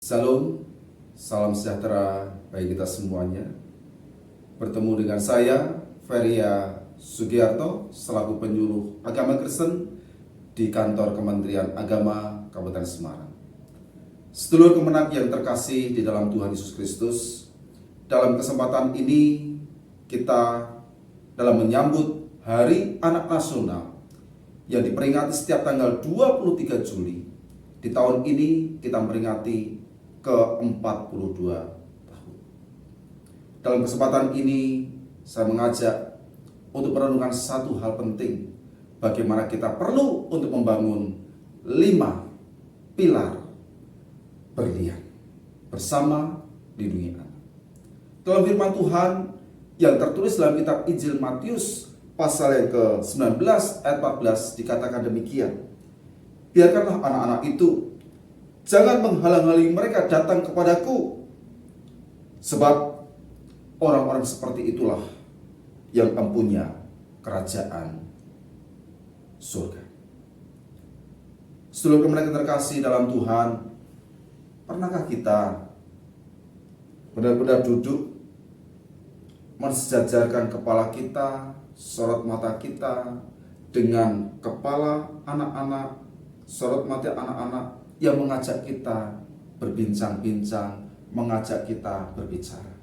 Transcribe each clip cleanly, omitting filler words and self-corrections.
Salam, salam sejahtera bagi kita semuanya. Bertemu dengan saya, Feria Sugiarto, selaku penyuluh agama Kristen di kantor Kementerian Agama Kabupaten Semarang. Sedulur kemenak yang terkasih di dalam Tuhan Yesus Kristus, dalam kesempatan ini kita dalam menyambut Hari Anak Nasional yang diperingati setiap tanggal 23 Juli. Di tahun ini kita memperingati ke-42 tahun. Dalam kesempatan ini saya mengajak untuk merenungkan satu hal penting, bagaimana kita perlu untuk membangun 5 pilar berlian bersama lindungi anak. Dalam firman Tuhan yang tertulis dalam kitab Injil Matius pasal yang ke-19 ayat 14 dikatakan demikian. Biarkanlah anak-anak itu, jangan menghalang-halangi mereka datang kepadaku, sebab orang-orang seperti itulah yang empunya kerajaan surga. Sedulur kemenak yang terkasih dalam Tuhan, pernahkah kita benar-benar duduk mensejajarkan kepala kita, sorot mata kita dengan kepala anak-anak, sorot mata anak-anak yang mengajak kita berbincang-bincang, mengajak kita berbicara?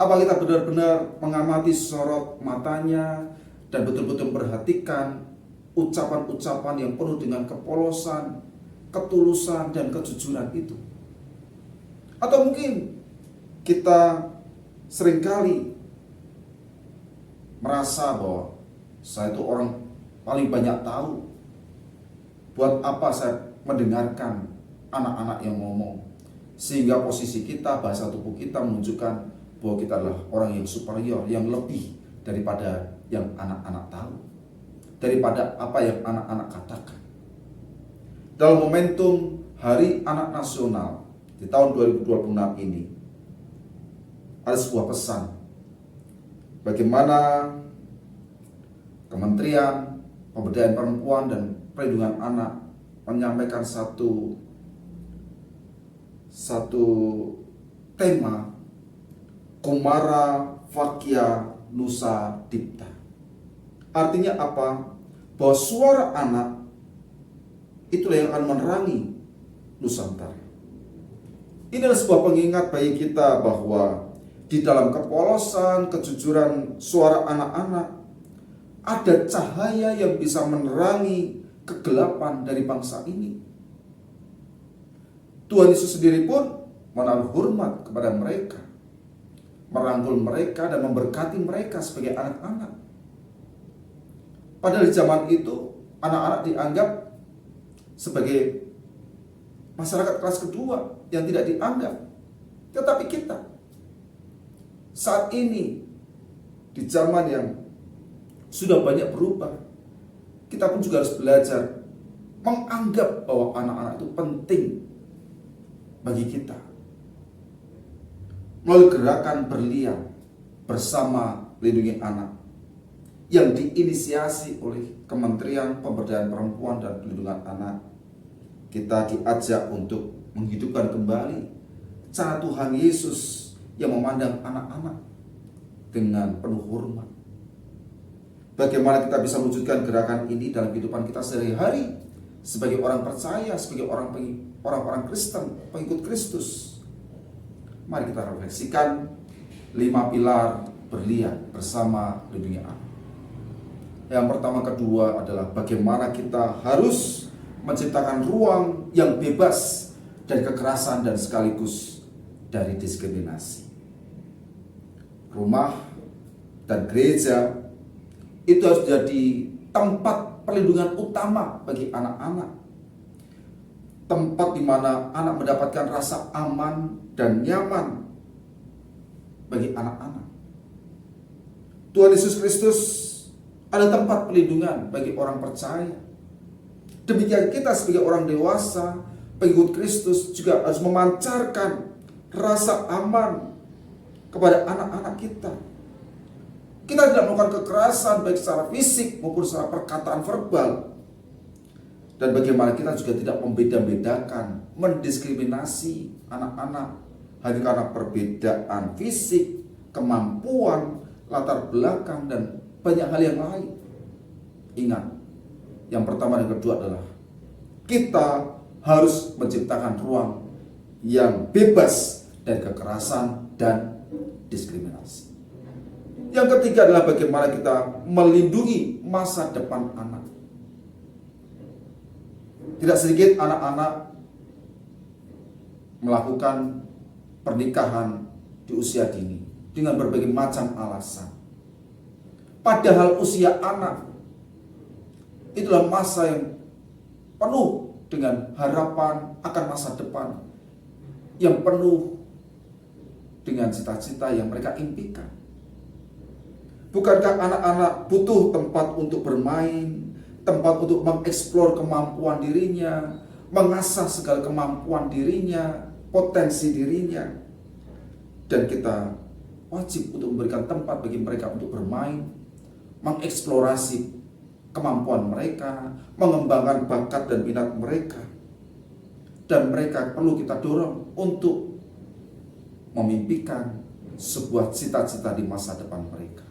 Apa kita benar-benar mengamati sorot matanya dan betul-betul memperhatikan ucapan-ucapan yang penuh dengan kepolosan, ketulusan, dan kejujuran itu? Atau mungkin kita seringkali merasa bahwa saya itu orang paling banyak tahu. Buat apa saya mendengarkan anak-anak yang ngomong? Sehingga posisi kita, bahasa tubuh kita menunjukkan bahwa kita adalah orang yang superior, yang lebih daripada yang anak-anak tahu, daripada apa yang anak-anak katakan. Dalam momentum Hari Anak Nasional di tahun 2026 ini, ada sebuah pesan bagaimana Kementerian Pemberdayaan Perempuan dan Perlindungan Anak menyampaikan satu tema, Kumara Vakya Nusa Dipta. Artinya apa? Bahwa suara anak itulah yang akan menerangi Nusantara. Ini adalah sebuah pengingat bagi kita bahwa di dalam kepolosan, kejujuran suara anak-anak, ada cahaya yang bisa menerangi kegelapan dari bangsa ini. Tuhan Yesus sendiri pun menaruh hormat kepada mereka, merangkul mereka dan memberkati mereka sebagai anak-anak. Padahal di zaman itu, anak-anak dianggap sebagai masyarakat kelas kedua yang tidak dianggap. Tetapi kita saat ini di zaman yang sudah banyak berubah, kita pun juga harus belajar menganggap bahwa anak-anak itu penting bagi kita. Melalui gerakan berlian bersama lindungi anak yang diinisiasi oleh Kementerian Pemberdayaan Perempuan dan Perlindungan Anak, kita diajak untuk menghidupkan kembali cara Tuhan Yesus yang memandang anak-anak dengan penuh hormat. Bagaimana kita bisa mewujudkan gerakan ini dalam kehidupan kita sehari-hari sebagai orang percaya, sebagai orang-orang Kristen, pengikut Kristus? Mari kita refleksikan 5 pilar berlian bersama lindungi anak. Yang pertama, kedua adalah bagaimana kita harus menciptakan ruang yang bebas dari kekerasan dan sekaligus dari diskriminasi. Rumah dan gereja itu harus jadi tempat perlindungan utama bagi anak-anak. Tempat di mana anak mendapatkan rasa aman dan nyaman bagi anak-anak. Tuhan Yesus Kristus adalah tempat perlindungan bagi orang percaya. Demikian kita sebagai orang dewasa, pengikut Kristus juga harus memancarkan rasa aman kepada anak-anak kita. Kita tidak melakukan kekerasan baik secara fisik maupun secara perkataan verbal. Dan bagaimana kita juga tidak membeda-bedakan, mendiskriminasi anak-anak hanya karena perbedaan fisik, kemampuan, latar belakang, dan banyak hal yang lain. Ingat, yang pertama dan kedua adalah kita harus menciptakan ruang yang bebas dari kekerasan dan diskriminasi. Yang ketiga adalah bagaimana kita melindungi masa depan anak. Tidak sedikit anak-anak melakukan pernikahan di usia dini dengan berbagai macam alasan. Padahal usia anak itulah masa yang penuh dengan harapan akan masa depan, yang penuh dengan cita-cita yang mereka impikan. Bukankah anak-anak butuh tempat untuk bermain, tempat untuk mengeksplor kemampuan dirinya, mengasah segala kemampuan dirinya, potensi dirinya. Dan kita wajib untuk memberikan tempat bagi mereka untuk bermain, mengeksplorasi kemampuan mereka, mengembangkan bakat dan minat mereka. Dan mereka perlu kita dorong untuk memimpikan sebuah cita-cita di masa depan mereka.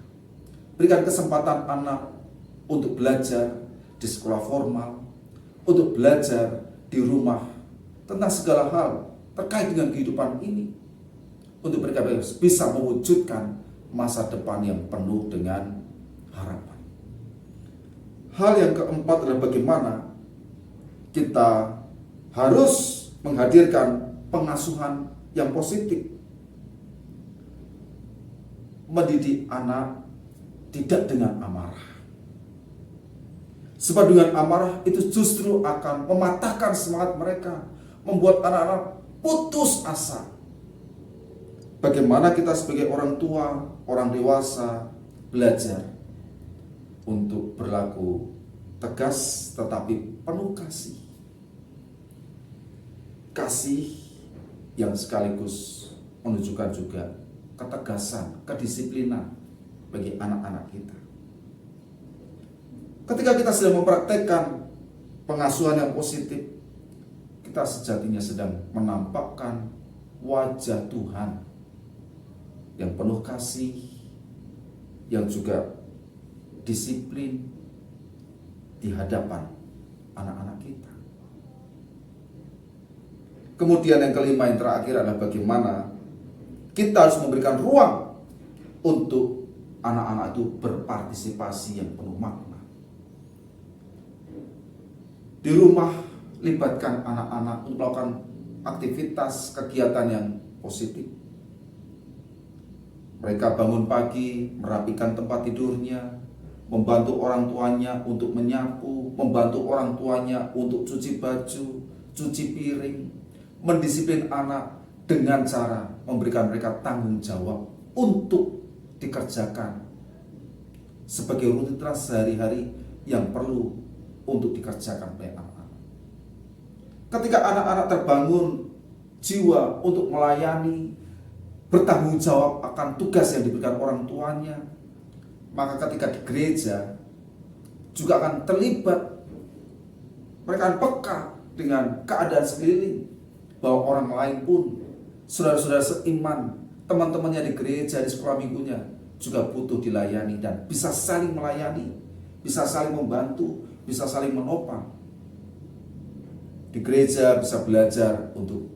Berikan kesempatan anak untuk belajar di sekolah formal, untuk belajar di rumah tentang segala hal terkait dengan kehidupan ini, untuk mereka bisa mewujudkan masa depan yang penuh dengan harapan. Hal yang keempat adalah bagaimana kita harus menghadirkan pengasuhan yang positif. Mendidik anak tidak dengan amarah. Sebab dengan amarah itu justru akan mematahkan semangat mereka, membuat anak-anak putus asa. Bagaimana kita sebagai orang tua, orang dewasa belajar untuk berlaku tegas tetapi penuh kasih. Kasih yang sekaligus menunjukkan juga ketegasan, kedisiplinan bagi anak-anak kita. Ketika kita sedang mempraktekkan pengasuhan yang positif, kita sejatinya sedang menampakkan wajah Tuhan yang penuh kasih, yang juga disiplin di hadapan anak-anak kita. Kemudian yang kelima, yang terakhir adalah bagaimana kita harus memberikan ruang untuk anak-anak itu berpartisipasi yang penuh makna. Di rumah, libatkan anak-anak untuk melakukan aktivitas, kegiatan yang positif. Mereka bangun pagi, merapikan tempat tidurnya, membantu orang tuanya untuk menyapu, membantu orang tuanya untuk cuci baju, cuci piring, mendisiplin anak dengan cara memberikan mereka tanggung jawab untuk dikerjakan sebagai rutinitas sehari-hari yang perlu untuk dikerjakan oleh anak-anak. Ketika anak-anak terbangun jiwa untuk melayani, bertanggung jawab akan tugas yang diberikan orang tuanya, maka ketika di gereja juga akan terlibat. Mereka akan peka dengan keadaan sekeliling, bahwa orang lain pun, saudara-saudara seiman, teman-temannya di gereja, di sekolah minggunya juga butuh dilayani dan bisa saling melayani, bisa saling membantu, bisa saling menopang. Di gereja bisa belajar untuk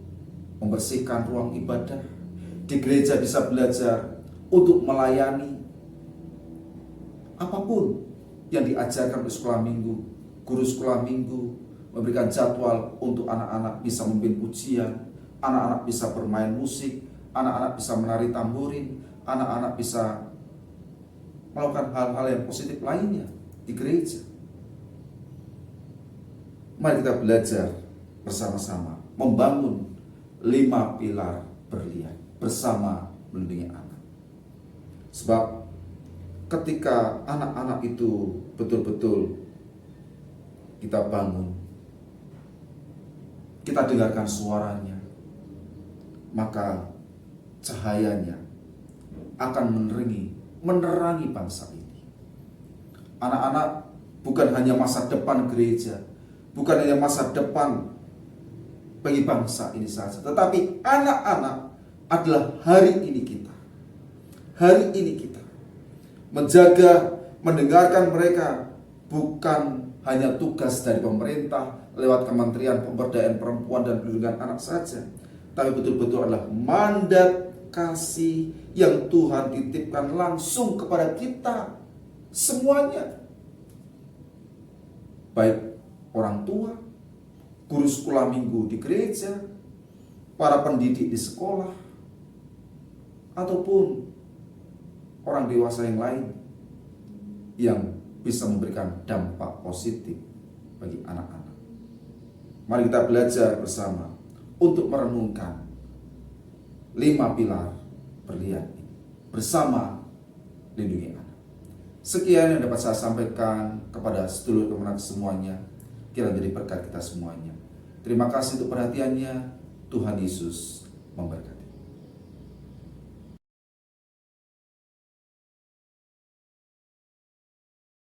membersihkan ruang ibadah. Di gereja bisa belajar untuk melayani. Apapun yang diajarkan di sekolah minggu, guru sekolah minggu memberikan jadwal untuk anak-anak bisa memimpin pujian, anak-anak bisa bermain musik, anak-anak bisa menari tamborin, anak-anak bisa melakukan hal-hal yang positif lainnya di gereja. Mari kita belajar bersama-sama membangun 5 pilar berlian bersama melindungi anak. Sebab ketika anak-anak itu betul-betul kita bangun, kita dengarkan suaranya, maka cahayanya akan menerangi bangsa ini. Anak-anak bukan hanya masa depan gereja, bukan hanya masa depan bagi bangsa ini saja, tetapi anak-anak adalah hari ini kita. Hari ini kita menjaga, mendengarkan mereka bukan hanya tugas dari pemerintah lewat Kementerian Pemberdayaan Perempuan dan Perlindungan Anak saja, tapi betul-betul adalah mandat kasih yang Tuhan titipkan langsung kepada kita semuanya. Baik orang tua, guru sekolah minggu di gereja, para pendidik di sekolah, ataupun orang dewasa yang lain yang bisa memberikan dampak positif bagi anak-anak. Mari kita belajar bersama untuk merenungkan 5 pilar berlian ini bersama lindungi anak. Sekian yang dapat saya sampaikan kepada sedulur kemenak semuanya. Kiranya jadi berkat kita semuanya. Terima kasih untuk perhatiannya. Tuhan Yesus memberkati.